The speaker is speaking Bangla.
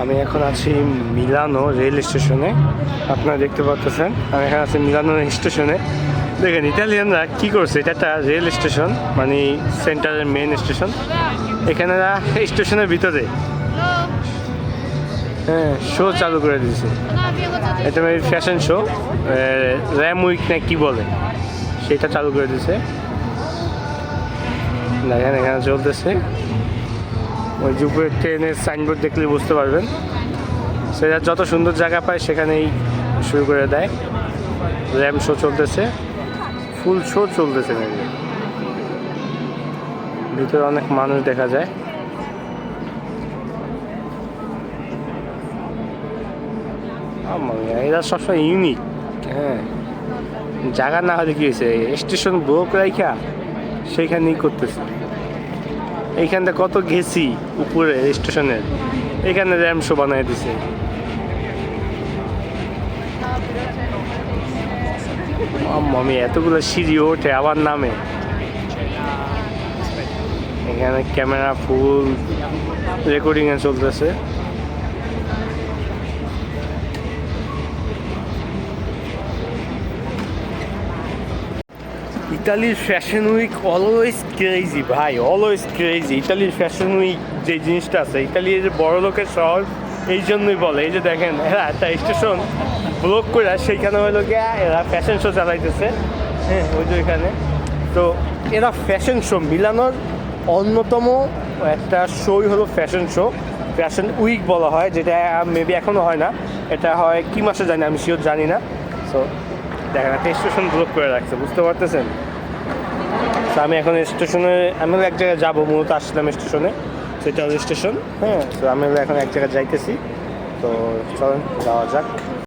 আমি এখন আছি মিলানো রেল স্টেশনে। আপনারা দেখতে পাচ্ছেন আমি এখানে আছি মিলানো স্টেশনে। দেখেন ইতালিয়ানরা কি করছে, এটা একটা রেল স্টেশন, মানে সেন্টারের মেন স্টেশন। এখানে স্টেশনের ভিতরে হ্যাঁ শো চালু করে দিয়েছে। এটা ফ্যাশন শো, র্যাম উইক না কি বলে সেটা চালু করে দিয়েছে। দেখেন এখানে চলতেছে, ওই যে উপরে ট্রেনের সাইনবোর্ড দেখলে বুঝতে পারবেন। সেটা যত সুন্দর জায়গা পায় সেখানেই শুরু করে দেয়। র্যাম শো চলতেছে, ফুল শো চলতেছে নাকি। ভিতরে অনেক মানুষ দেখা যায়। এরা সবসময় ইউনিক। হ্যাঁ, জায়গা না হলে কি হয়েছে, স্টেশন ব্লক রাইখা সেইখানেই করতেছে। এইখানটা কত গেছি উপরে স্টেশনের, এখানে র্যাম শো বানাই দিছে। আমি এতগুলো সিঁড়ি ওঠে আবার নামে। এখানে ক্যামেরা ফুল রেকর্ডিং এ চলতেছে। ইতালির ফ্যাশন উইক অলওয়েজ ক্রেজি ভাই, অলওয়েজ ক্রেজি। ইতালির ফ্যাশন উইক যে জিনিসটা আছে, ইতালির বড় লোকের শহর এই জন্যই বলে। এই যে দেখেন এরা একটা স্টেশন ব্লক করে সেইখানে হলো গিয়ে এরা ফ্যাশন শো চালাইতেছে। হ্যাঁ, ওই যে এখানে তো এরা ফ্যাশন শো, মিলানোর অন্যতম একটা শোই হলো ফ্যাশন শো। ফ্যাশন উইক বলা হয়, যেটা মেবি এখনও হয় না। এটা হয় কি মাসে জানি, আমি শিওর জানি না। সো দেখেন একটা স্টেশন ব্লক করে রাখছে, বুঝতে পারতেছেন। তো আমি এখন স্টেশনে, আমি এক জায়গায় যাবো, মূলত আসছিলাম স্টেশনে, সেটা হলো স্টেশন। হ্যাঁ, তো আমি এখন এক জায়গায় যাইতেছি। তো চলেন যাওয়া যাক।